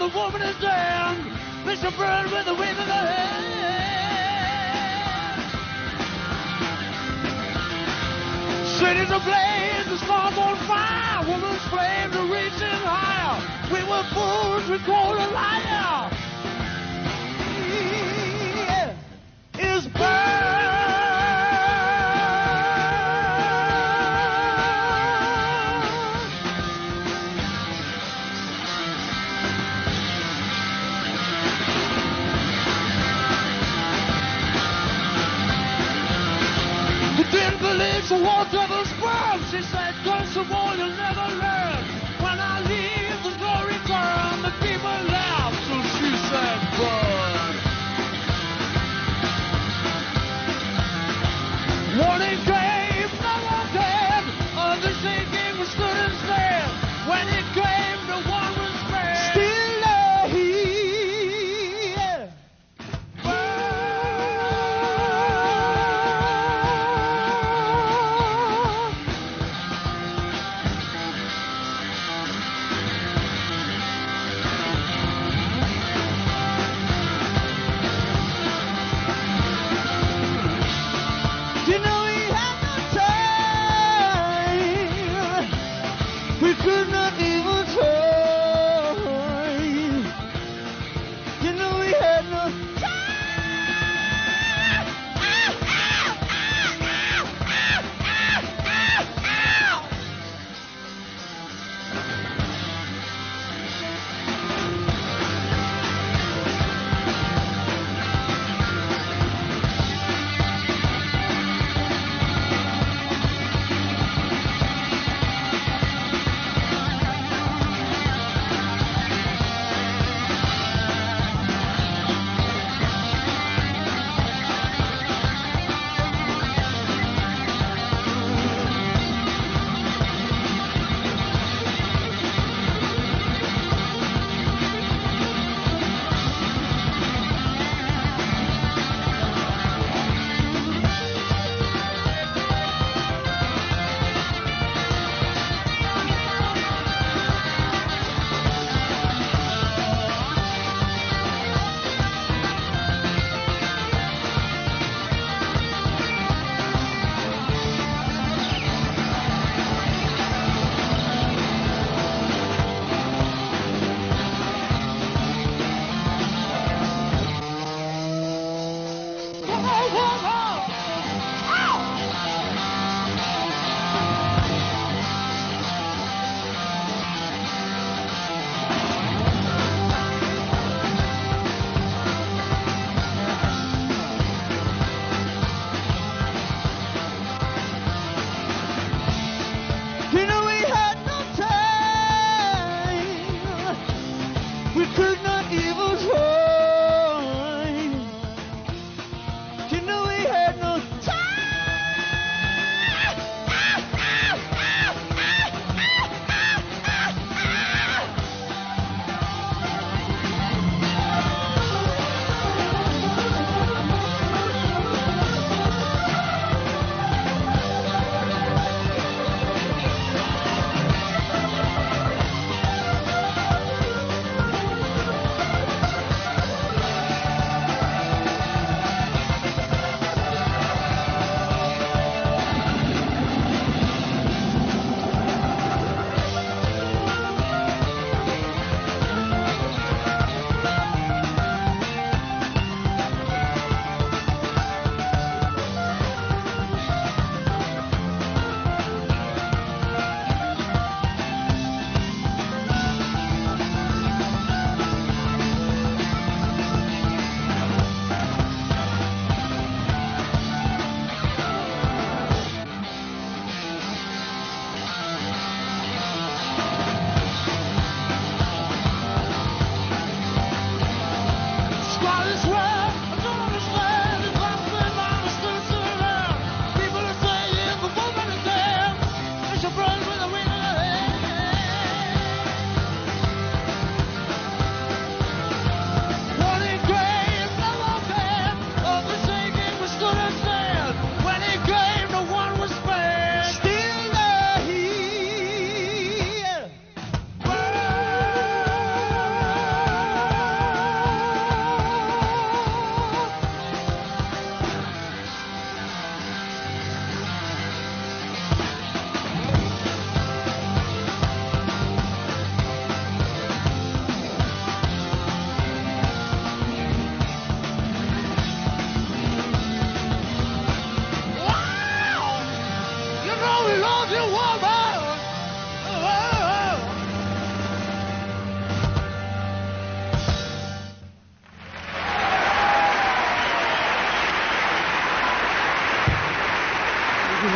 the woman is damned. They shall burn with the wave of the hand. Cities ablaze, the stars on fire. Woman's flames are reaching higher. We were fools, we called a liar. He is burned. Didn't believe she walked up her sperm. She said, "Curse of all you'll never learn. When I leave, there's no return." The people laughed, so she said, "Burn." Warning came, no one came. Others thinking we stood instead. When it came, no one was spared. Still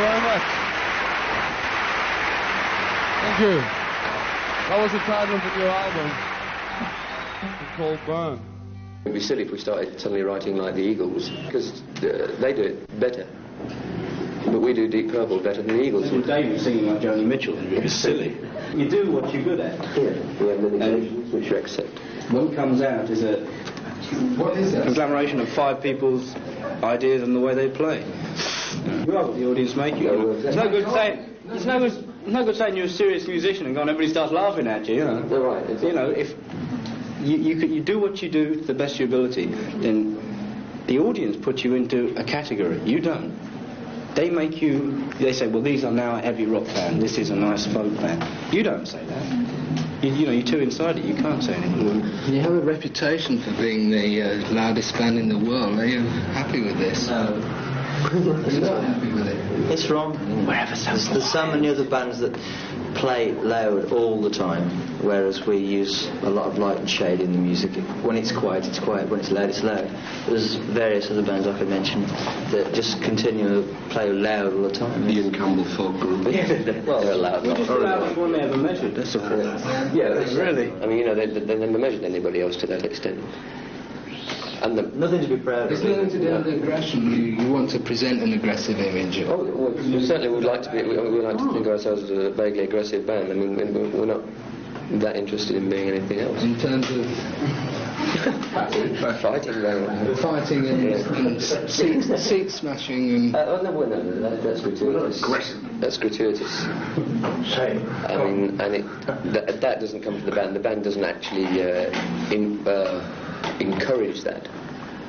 very much. Thank you. That was the title of the new album. It's called Burn. It'd be silly if we started suddenly writing like the Eagles, because they do it better. But we do Deep Purple better than the Eagles. And David singing like Joni Mitchell is silly. You do what you're good at. Yeah, we have limitations which you accept. What comes out is a conglomeration of 5 people's ideas and the way they play. You are what the audience make you. It's no good saying. It's no good saying you're a serious musician and going, everybody starts laughing at you. You know. They're right. Exactly. You know, if you do what you do to the best of your ability, then the audience puts you into a category. You don't. They make you. They say, well, these are now a heavy rock band. This is a nice folk band. You don't say that. You know, you're too inside it. You can't say anything. You have a reputation for being the loudest band in the world. Are you happy with this? No. You're not happy with it? It's wrong. There's so many other bands that play loud all the time, whereas we use a lot of light and shade in the music. When it's quiet, it's quiet. When it's loud, it's loud. There's various other bands I could mention that just continue to play loud all the time. Ian Campbell folk group. Well, they're loud. We're just the loudest one they ever measured. That's all. Yeah, that's really. I mean, you know, they never measured anybody else to that extent. And nothing to be proud of. It's nothing to do with aggression. You want to present an aggressive image. Oh, well, we certainly would like to be. We like to think of ourselves as a vaguely aggressive band. I mean, we're not that interested in being anything else. In terms of fighting and seat smashing and. No, that's gratuitous. That's gratuitous. I mean, and that doesn't come from the band. The band doesn't actually encourage that.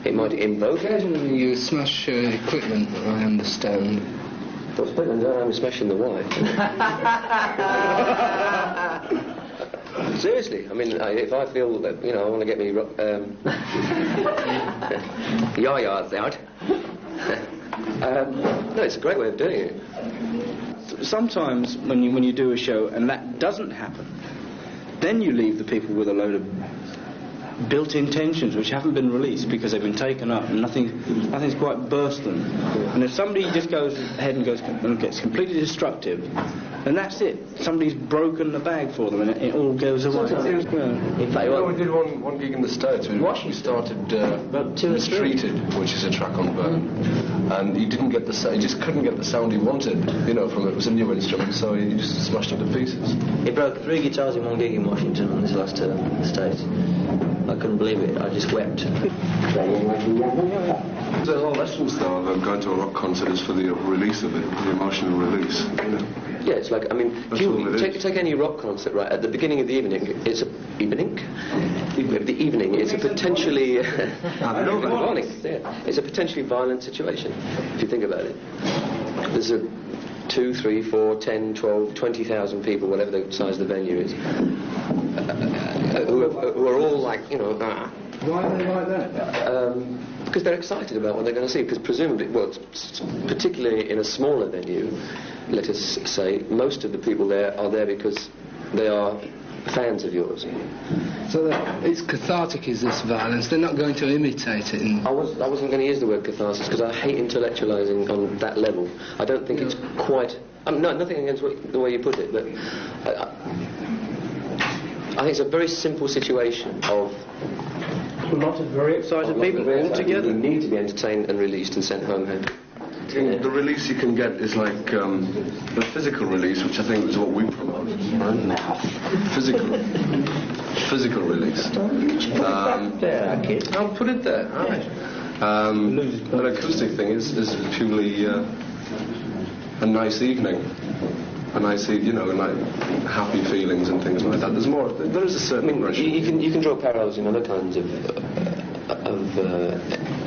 It might invoke it. Occasionally you smash equipment, I understand. What's better than I'm smashing the wife? Seriously, I mean, if I feel that, you know, I want to get me yah-yahs out. No, it's a great way of doing it. Sometimes when you do a show and that doesn't happen, then you leave the people with a load of built-in tensions which haven't been released because they've been taken up and nothing's quite burst them. And if somebody just goes ahead and gets completely destructive, then that's it. Somebody's broken the bag for them and it all goes away. In fact, we did one gig in the States. We started Mistreated, which is a track on Burn, and he just couldn't get the sound he wanted, you know, from it. It was a new instrument, so he just smashed it to pieces. He broke 3 guitars in one gig in Washington on this last tour in the States. I couldn't believe it. I just wept. The whole essence, though, of going to a rock concert is for the release of it, the emotional release. You know? Yeah, it's like, I mean, take any rock concert, right? At the beginning of the evening, it's a potentially it's a potentially violent situation, if you think about it. There's 2, 3, 4, 10, 12, 20,000 people, whatever the size of the venue is, who are all like, you know, Why are they like that? because they're excited about what they're going to see. Because presumably, well, particularly in a smaller venue, let us say, most of the people there are there because they are fans of yours. So it's cathartic, is this violence? They're not going to imitate it. I wasn't going to use the word catharsis because I hate intellectualising on that level. I don't think it's quite. No, nothing against the way you put it, but I think it's a very simple situation of A lot of very excited people all together. You need to be entertained and released and sent home happy. The release you can get is like a physical release, which I think is what we promote. Physical release. I'll put it there. Right. An acoustic thing is purely a nice evening. A nice, you know, like happy feelings and things like that. There is a certain impression. You can draw parallels in other kinds of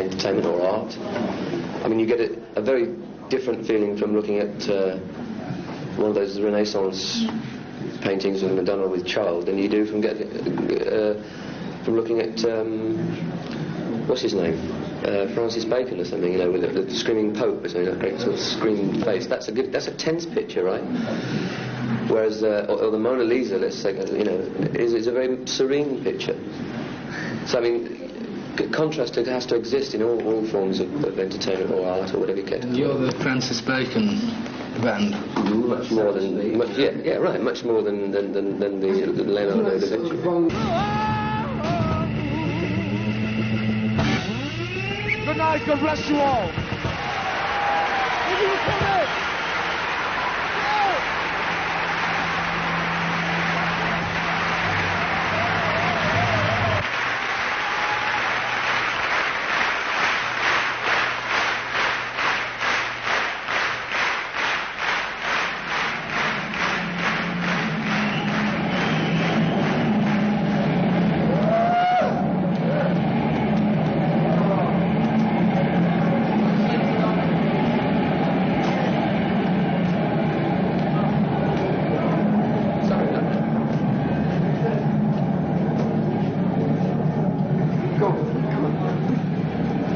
entertainment or art. I mean, you get a very different feeling from looking at one of those Renaissance paintings of Madonna with Child than you do from looking at what's his name, Francis Bacon or something, you know, with the screaming Pope, so that great sort of screaming face. That's a tense picture, right? Whereas or the Mona Lisa, let's say, you know, is a very serene picture. So I mean, contrast has to exist in all forms of entertainment or art or whatever you get. You're the Francis Bacon band. Much more than, much more than the Leonardo da Vinci. Good night, God bless you all. Will you come in?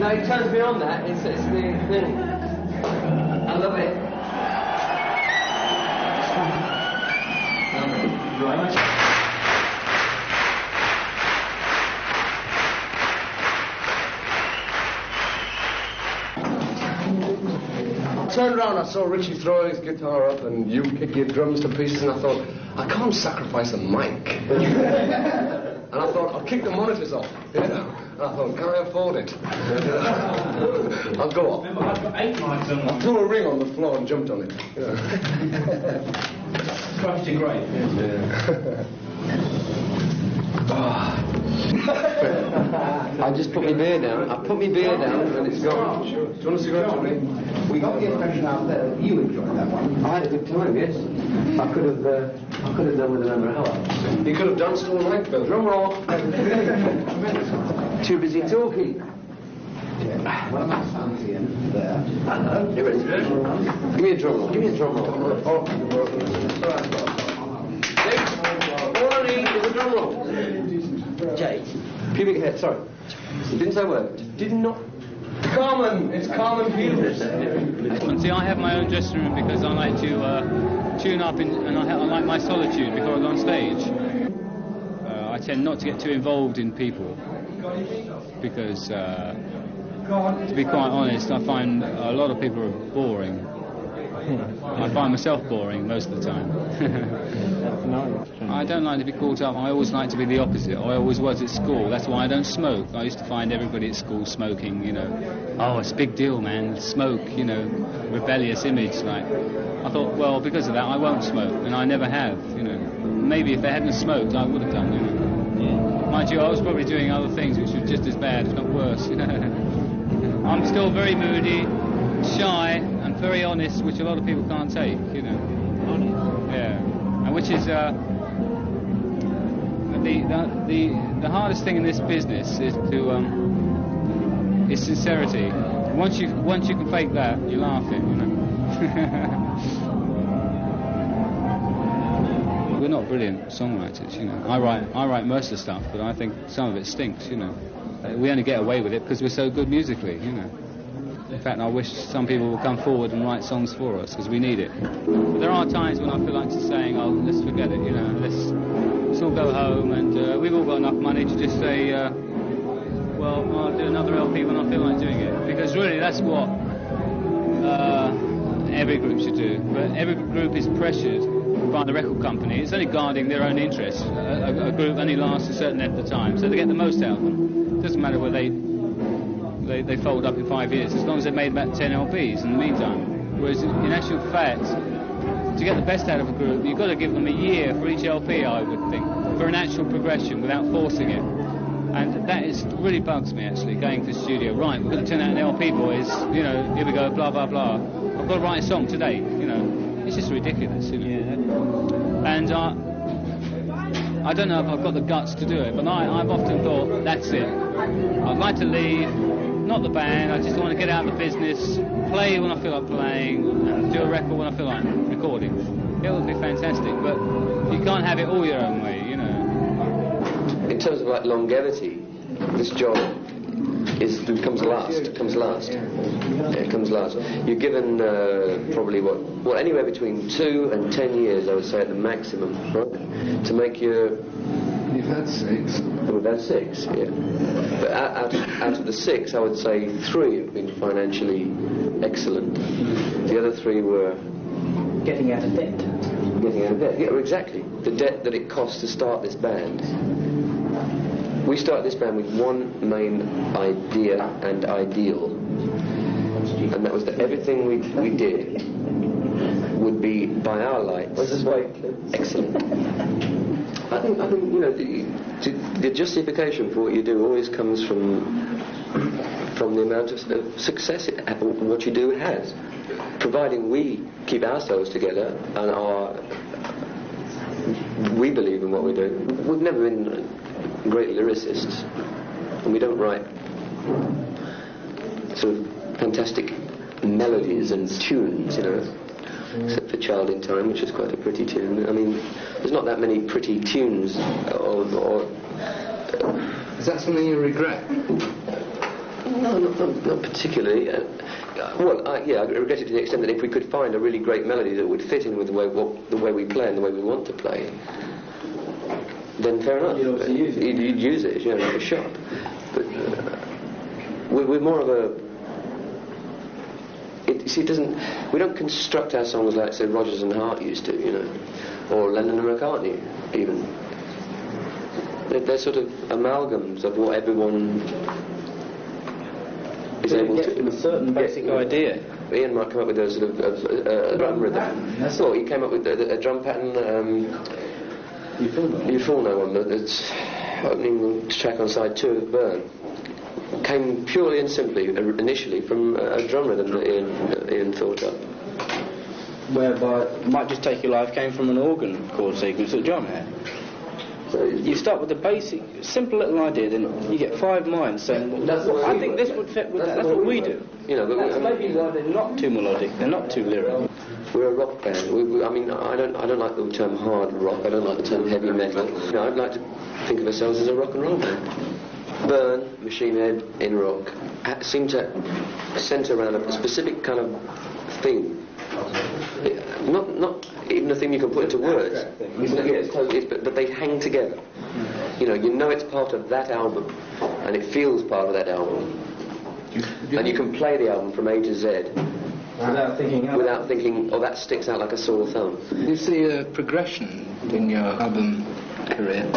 No, it turns me on, that. It's the thing. I love it. I turned around, I saw Richie throw his guitar up and you kick your drums to pieces, and I thought, I can't sacrifice a mic. And I thought, I'll kick the monitors off, you know. And I thought, can I afford it? I'll go off. I've got 8 mics on. I threw a ring on the floor and jumped on it. You know. Crushed your grave. I just put my beer down. I put my beer down and it's gone. Sure. Do you want a cigarette, Johnny? We got the impression out there that you enjoyed that one. I had a good time, yes. I could have done with another hour. You could have danced all night, Bill. Drum roll. Too busy talking. Well, I'm not fancying there. Hello. You ready? Give me a drum roll. Give me a drum roll. Warning, there's a drum roll. Jay. Pubic hair, sorry. Didn't say a word. Did not. Carmen, it's Carmen Peters. And see, I have my own dressing room because I like to tune up and I like my solitude before I go on stage. I tend not to get too involved in people because, to be quite honest, I find a lot of people are boring. I find myself boring most of the time. I don't like to be caught up. I always like to be the opposite. I always was at school. That's why I don't smoke. I used to find everybody at school smoking, you know. Oh, it's a big deal, man. Smoke, you know, rebellious image. Like, I thought, well, because of that, I won't smoke, and I never have, you know. Maybe if they hadn't smoked, I would have done, you know. Yeah. Mind you, I was probably doing other things which were just as bad, if not worse. I'm still very moody, shy, and very honest, which a lot of people can't take, you know. Honest? Yeah. And which is the hardest thing in this business is to is sincerity. Once you can fake that, you're laughing, you know. We're not brilliant songwriters, you know. I write most of the stuff, but I think some of it stinks, you know. We only get away with it because we're so good musically, you know. In fact, I wish some people would come forward and write songs for us, because we need it. But there are times when I feel like just saying, oh, let's forget it, you know, let's all go home, and we've all got enough money to just say, well, I'll do another LP when I feel like doing it. Because really, that's what every group should do. But every group is pressured by the record company. It's only guarding their own interests. A group only lasts a certain length of time, so they get the most out of them. It doesn't matter whether they fold up in 5 years, as long as they've made about 10 LPs in the meantime. Whereas in actual fact, to get the best out of a group, you've got to give them a year for each LP, I would think, for an actual progression without forcing it. And that really bugs me, actually, going to the studio. Right, we're going to turn out an LP, boys, you know, here we go, blah, blah, blah. I've got to write a song today, you know. It's just ridiculous, you know. Yeah. And I don't know if I've got the guts to do it, but I've often thought, that's it. I'd like to leave, not the band, I just want to get out of the business, play when I feel like playing, and do a record when I feel like recording. It would be fantastic, but you can't have it all your own way, you know. In terms of like longevity, this job comes last. It comes last. You're given probably anywhere between 2 and 10 years, I would say, at the maximum, right, to make your You've had 6. We've had 6, yeah. But out of the 6, I would say 3 have been financially excellent. The other 3 were... Getting out of debt. Getting out of debt, yeah, exactly. The debt that it cost to start this band. We started this band with one main idea and ideal, and that was that everything we did would be, by our lights, excellent. I think you know, the justification for what you do always comes from the amount of success what you do has, providing we keep ourselves together and we believe in what we do. We've never been great lyricists, and we don't write sort of fantastic melodies and tunes, you know, except for Child in Time, which is quite a pretty tune. I mean, there's not that many pretty tunes. Is that something you regret? No, not particularly. I regret it to the extent that if we could find a really great melody that would fit in with the way we play and the way we want to play, then fair enough. You'd use it, you know, like a shop. But we're more of a... we don't construct our songs like, say, Rodgers and Hart used to, you know, or Lennon and McCartney, even. They're sort of amalgams of what everyone is able to... From a certain basic idea. Ian might come up with a sort of a drum rhythm. Well, he came up with a drum pattern... You full know one that's opening track on side 2 of Burn. Came purely and simply, initially, from a drum rhythm that Ian thought up. Whereby Might Just Take Your Life came from an organ chord sequence that John had. So you start with a basic, simple little idea, then you get 5 minds saying, I think this would fit with that. That's what we do. You know, that's maybe why they're not too melodic, they're not too lyrical. We're a rock band. I mean, I don't like the term hard rock. I don't like the term heavy metal. You know, I'd like to think of ourselves as a rock and roll band. Burn, Machine Head, In Rock seem to centre around a specific kind of theme. Not even a thing you can put into words. But they hang together. You know it's part of that album, and it feels part of that album. And you can play the album from A to Z. Without thinking, oh, that sticks out like a sore thumb. You see a progression in your album career?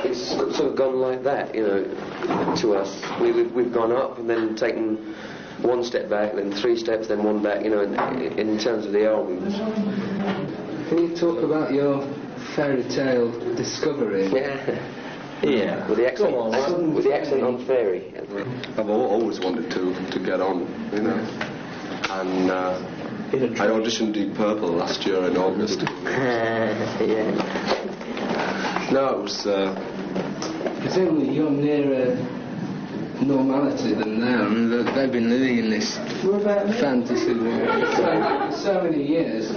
It's sort of gone like that, you know, to us. We've gone up and then taken 1 step back, then 3 steps, then 1 back, you know, in terms of the albums. Can you talk about your fairy tale discovery? Yeah. With the accent on fairy. I've always wanted to get on, you know. And I auditioned Deep Purple last year in August. No, it was... Presumably you're nearer normality than them. They've been living in this fantasy so many years.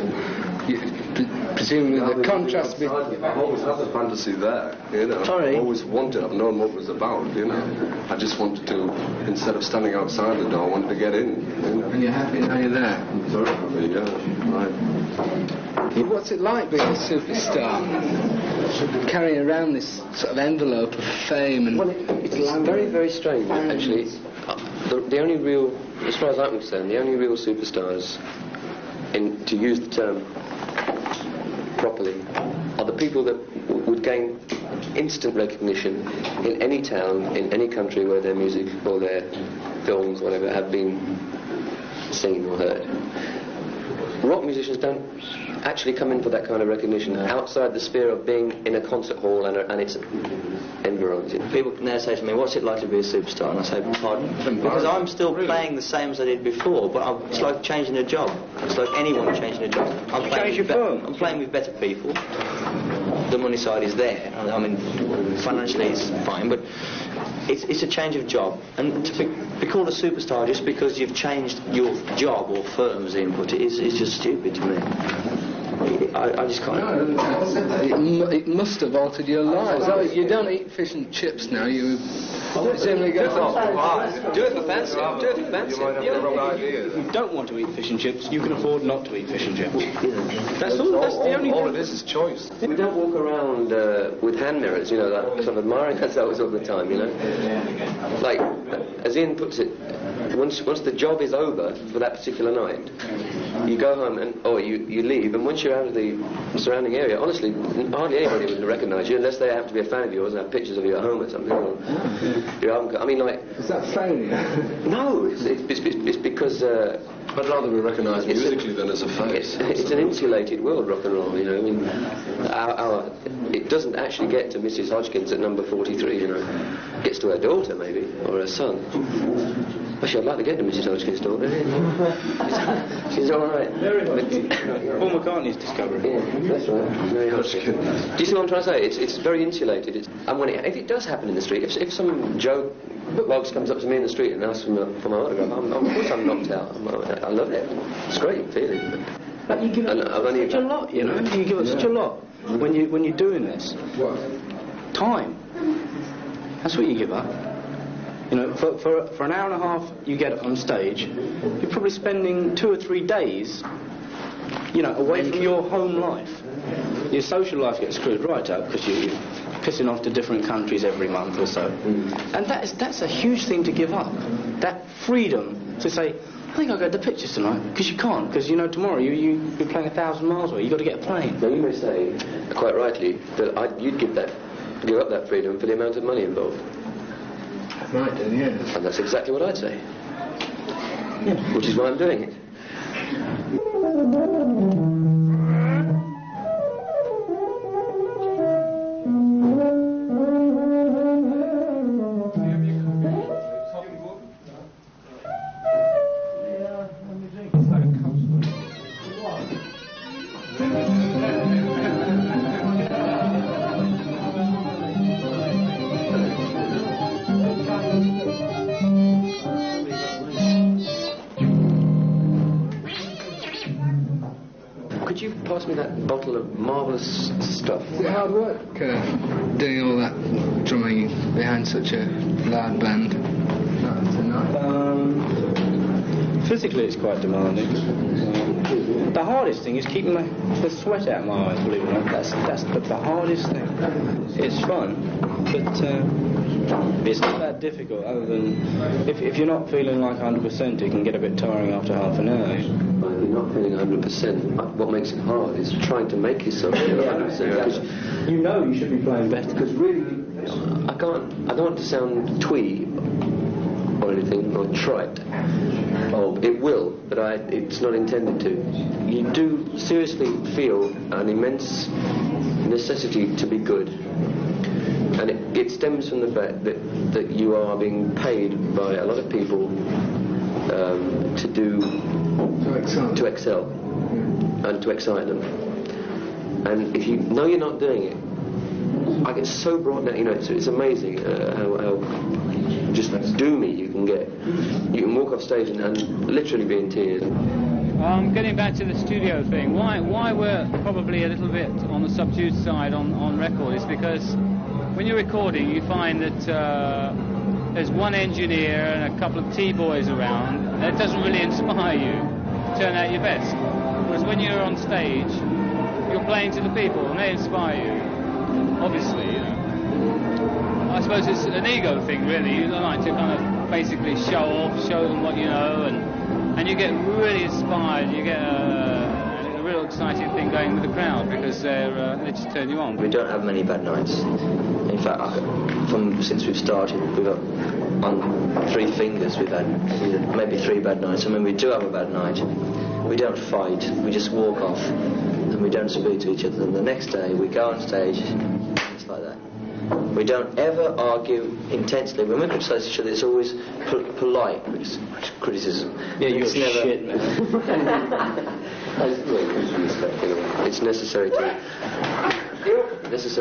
Presumably the contrast... I've always had the fantasy there, you know. Sorry? I've always wanted, I've known what it was about, you know. I just wanted to, instead of standing outside the door, I wanted to get in, you know. And you're happy now you're there? I'm very happy, yeah, right. What's it like being a superstar? Carrying around this sort of envelope of fame and... Well, it's very, very strange, actually. The only real, as far as I'm concerned, the only real superstars, to use the term properly, are the people that would gain instant recognition in any town, in any country where their music or their films, whatever, have been seen or heard. Rock musicians don't actually come in for that kind of recognition outside the sphere of being in a concert hall and its environs. People now say to me, what's it like to be a superstar? And I say, pardon? Because I'm still playing the same as I did before, but it's like changing a job. It's like anyone changing a job. I'm playing with better people. The money side is there. I mean, financially it's fine, but it's a change of job. And to be called a superstar just because you've changed your job or firm's input is just stupid to me. I just can't. No, it must have altered your lives. You don't eat fish and chips now. You Do it for fancy. Do it for fancy. You might have the wrong idea. If you don't want to eat fish and chips, you can afford not to eat fish and chips. That's all. That's the only all thing. it is choice. We don't walk around with hand mirrors, you know, like sort of admiring ourselves all the time, you know. Like, as Ian puts it, once the job is over for that particular night, you go home or you leave, and once you're out of the surrounding area, honestly, hardly anybody would recognise you unless they happen to be a fan of yours and have pictures of you at home or something. Or your album. I mean, like. Is that failure? No, it's because. I'd rather be recognised musically than as a face. It's an insulated world, rock and roll, you know. I mean, it doesn't actually get to Mrs. Hodgkins at number 43, you know. It gets to her daughter, maybe, or her son. Actually, I'd like to get to Mrs. Hodgkins' daughter. She's all right. Paul McCartney's discovery. Yeah, that's right. Very Hodgkins. Do you see what I'm trying to say? It's very insulated. And if it does happen in the street, if some Joe Boggs comes up to me in the street and asks for my autograph, of course I'm knocked out. I love it. It's great feeling. But you give up such a lot, you know. You give up such a lot when you're doing this. What? Time. That's what you give up. You know, for an hour and a half you get on stage, you're probably spending 2 or 3 days, you know, away from your home life. Your social life gets screwed right up because you're pissing off to different countries every month or so. And that's a huge thing to give up. That freedom to say, I think I'll go to the pictures tonight, because you can't, because, you know, tomorrow you're playing 1,000 miles away, you've got to get a plane. Now, you may say, quite rightly, that you'd give up that freedom for the amount of money involved. Right then, yeah. And that's exactly what I'd say. Which is why I'm doing it. Could you pass me that bottle of marvellous stuff? Is it hard work doing all that drumming behind such a loud band? Physically it's quite demanding. The hardest thing is keeping the sweat out of my eyes, believe it or not. That's the hardest thing. It's fun, but it's not that difficult, other than if you're not feeling like 100%, it can get a bit tiring after half an hour. Well, if you're not feeling 100%, what makes it hard is trying to make yourself feel 100%. Because you know you should be playing better. Because really, I don't want to sound twee or anything, or trite. Oh, it will, but it's not intended to. You do seriously feel an immense necessity to be good. And it stems from the fact that you are being paid by a lot of people to excel and to excite them. And if you know you're not doing it, I get so brought down. You know, it's amazing how just doomy you can get. You can walk off stage and literally be in tears. Getting back to the studio thing, why we're probably a little bit on the subdued side on record is because when you're recording, you find that there's one engineer and a couple of T-boys around, and it doesn't really inspire you to turn out your best. Whereas when you're on stage, you're playing to the people, and they inspire you. Obviously, you know. I suppose it's an ego thing, really. You like to kind of basically show them what you know, and you get really inspired. You get a real exciting thing going with the crowd because they just turn you on. We don't have many bad nights. In fact, since we've started, we've got on 3 fingers we've had maybe 3 bad nights. And when we do have a bad night, we don't fight. We just walk off, and we don't speak to each other. And the next day we go on stage. It's like that. We don't ever argue intensely. When we criticise each other, it's always polite criticism. Yeah, you're never shit, man. It's necessary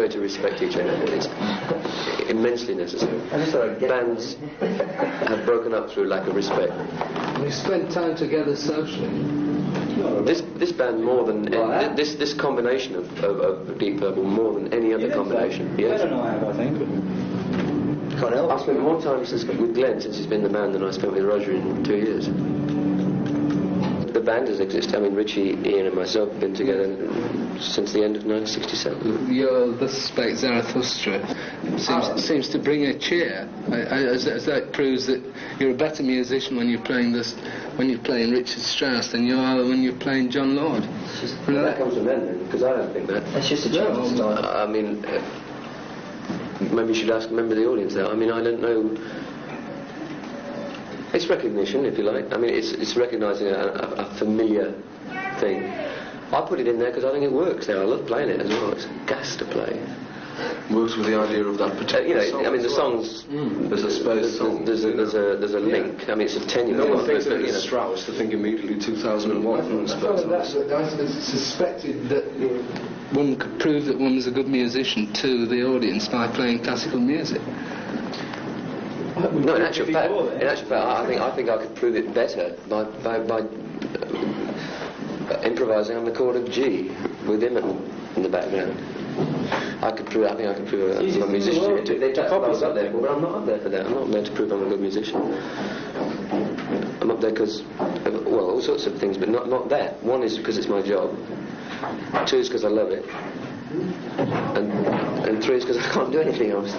to respect each other. It's immensely necessary. Bands have broken up through lack of respect. We spent time together socially. This band more than this combination of Deep Purple more than any other combination. Yes. I don't know, I think. Can't help. I've spent more time with Glenn since he's been the man than I spent with Roger in 2 years. The band has existed. I mean, Richie, Ian and myself have been together since the end of 1967. Your The Suspect Zarathustra seems to bring a cheer, as that proves that you're a better musician when you're playing Richard Strauss than you are when you're playing John Lord. That comes from them, because I don't think that. That's just a chance. I mean, maybe you should ask a member of the audience that. I mean, I don't know. It's recognition, if you like. I mean, it's recognising a familiar thing. I put it in there because I think it works there. I love playing it as well. It's gas to play. Works with the idea of that particular song. I mean, the songs. There's a space song. There's a link. I mean, it's a tenuous. No one thinks that it's Strauss. They think immediately 2001. I suspected that one could prove that one was a good musician to the audience by playing classical music. No, in actual fact, I think I could prove it better by improvising on the chord of G with him in the background. I think I could prove I'm a musician. They talk I was up there, but I'm not up there for that. I'm not there to prove I'm a good musician. I'm up there because, well, all sorts of things, but not that. One is because it's my job. 2 is because I love it. And 3 is because I can't do anything else.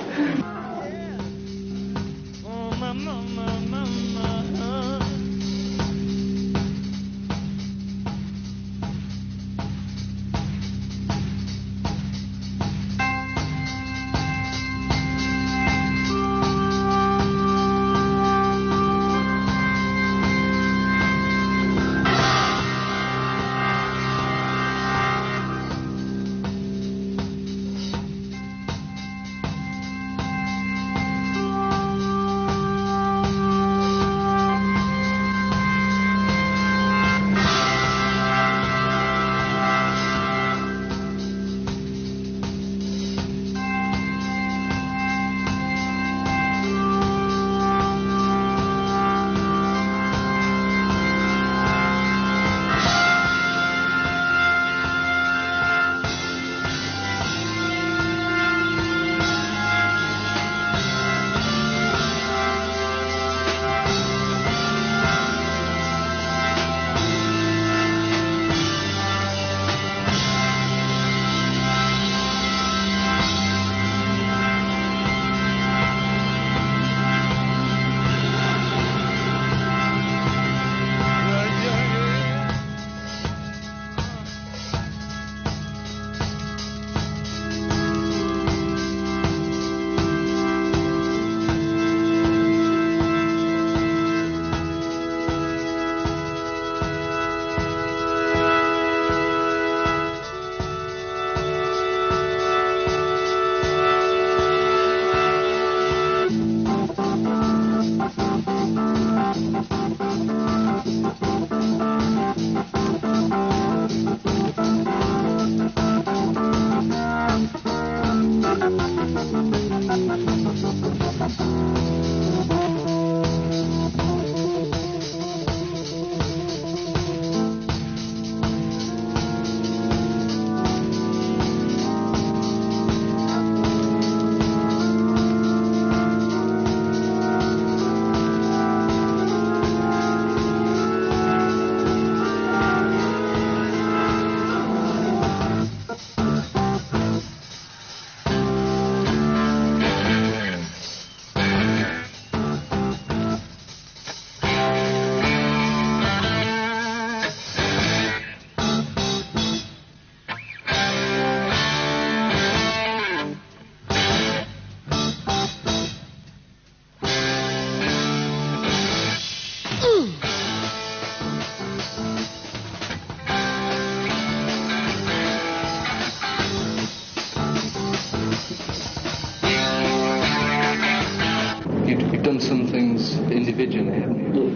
Individually, haven't you?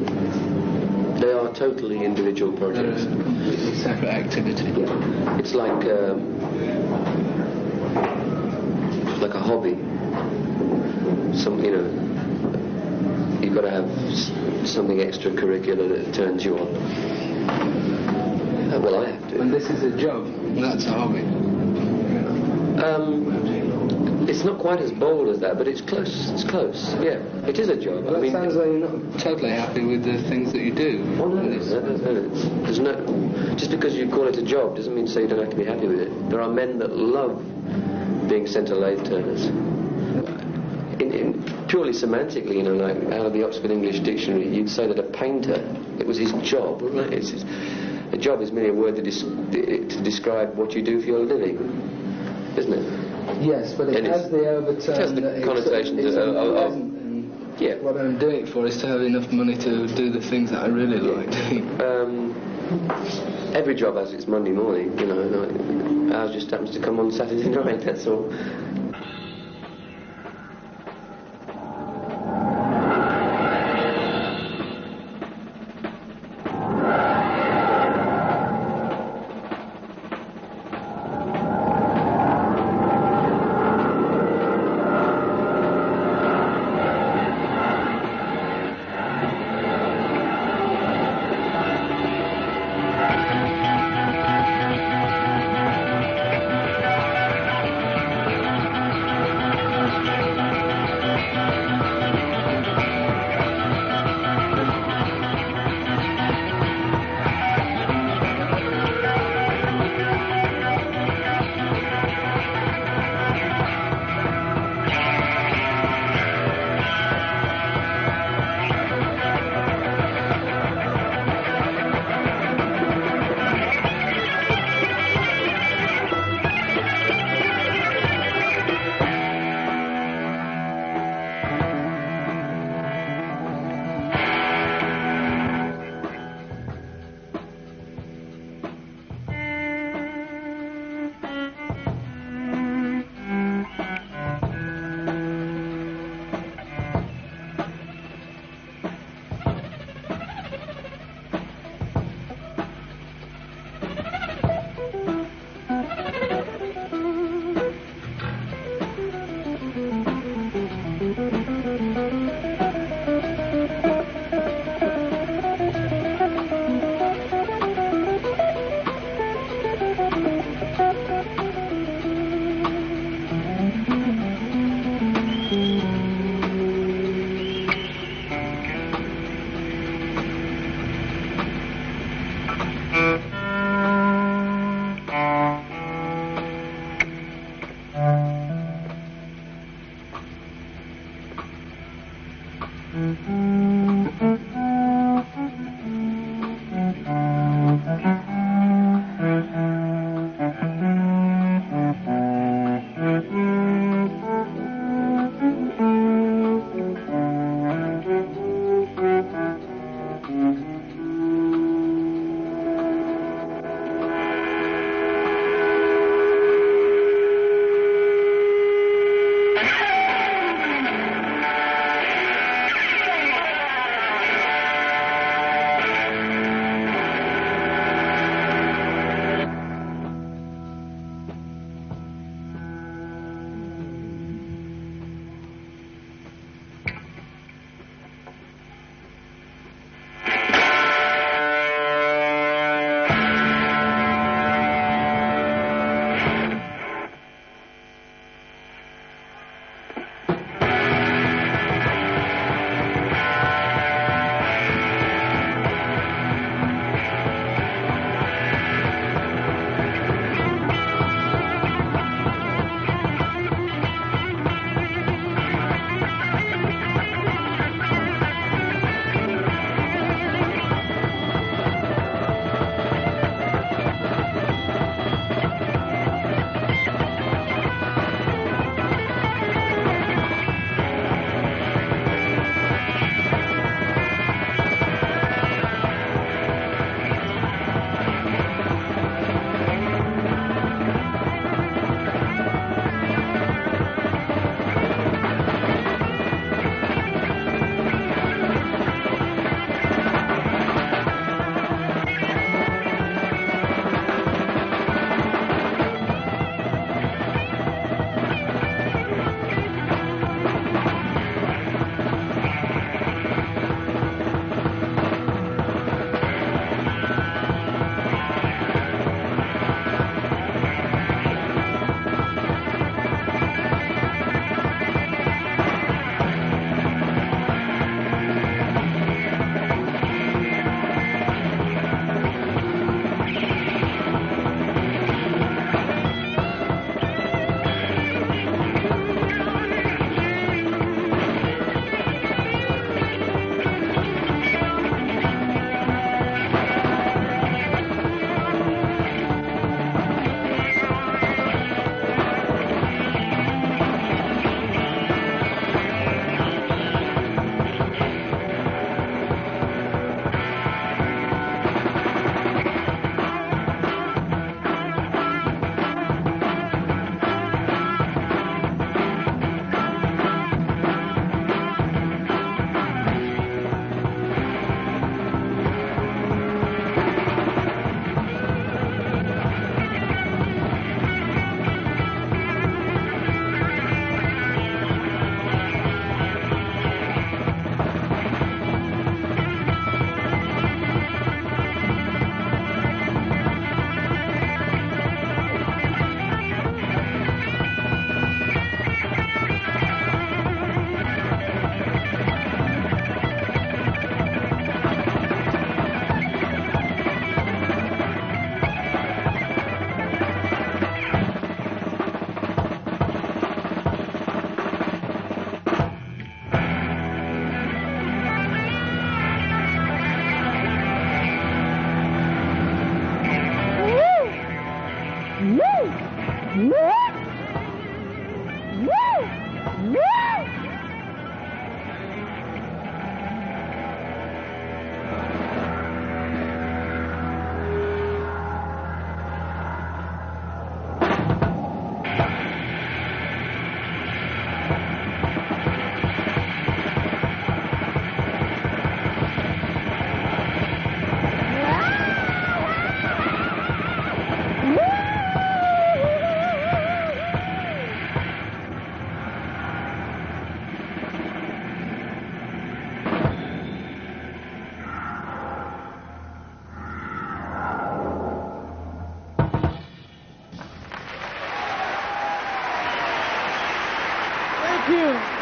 They are totally individual projects. Completely separate activity. It's like a hobby. You've got to have something extracurricular that turns you on. Well, I have to. And this is a job. That's a hobby. It's not quite as bold as that, but it's close. It's close. Yeah, it is a job. Well, it sounds like you're not totally happy with the things that you do. Oh, no, there's no. Just because you call it a job doesn't mean to say you don't have to be happy with it. There are men that love being centre lathe turners. In purely semantically, you know, like out of the Oxford English Dictionary, you'd say that a painter, it was his job, wouldn't it? A job is merely a word to describe what you do for your living, isn't it? Yes, but it has the overtone. It has the connotations of yeah. What I'm doing it for is to have enough money to do the things that I really like doing. Every job has its Monday morning, you know. Ours just happens to come on Saturday night, that's all.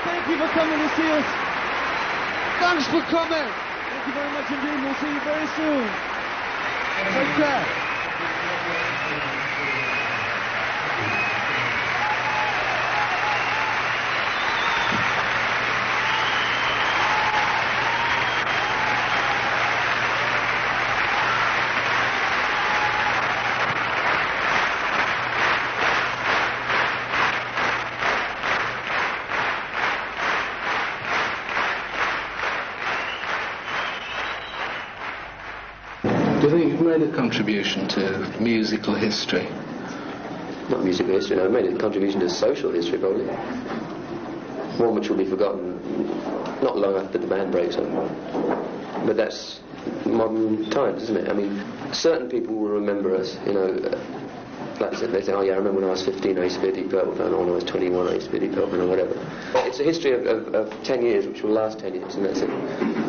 Thank you for coming to see us. Thanks for coming. Thank you very much indeed. We'll see you very soon. Take care. Do you think you've made a contribution to musical history? Not musical history, no. I've made a contribution to social history, probably. One which will be forgotten not long after the band breaks up. But that's modern times, isn't it? I mean, certain people will remember us, you know. Like I said, they say, oh yeah, I remember when I was 15 I used to be a Deep Purple fan, or when I was 21 I used to be a Deep Purple fan, or whatever. It's a history of 10 years which will last 10 years, and that's it.